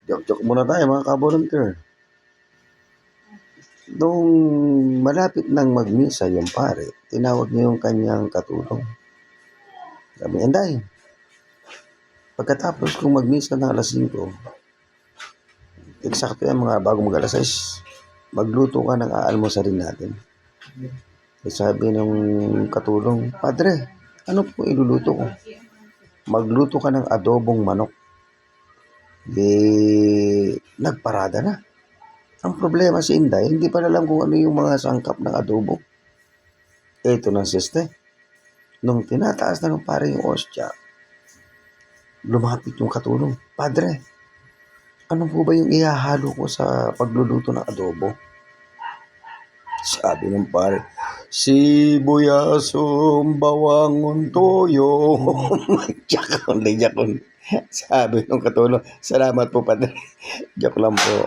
Joke-joke muna tayo mga ka-volunteer. Nung malapit nang magmisa yung pare, tinawag niya yung kanyang katulong. Sabi, Inday, pagkatapos kong magmisa ng alas 5, eksakto yan mga bago mag alas 6, magluto ka ng aalmosarin natin. Sabi ng katulong, Padre, ano po iluluto ko? Magluto ka ng adobong manok. Nagparada na. Ang problema si Inday, hindi pa alam kung ano yung mga sangkap ng adobo. Ito ng siste. Nung tinataas na ng pare yung ostya, lumapit yung katulong. Padre, ano po ba yung ihahalo ko sa pagluluto ng adobo? Sabi ng pare, sibuyasong bawangon toyo. Jakon. Sabi ng katulong, salamat po padre. Joke lang po.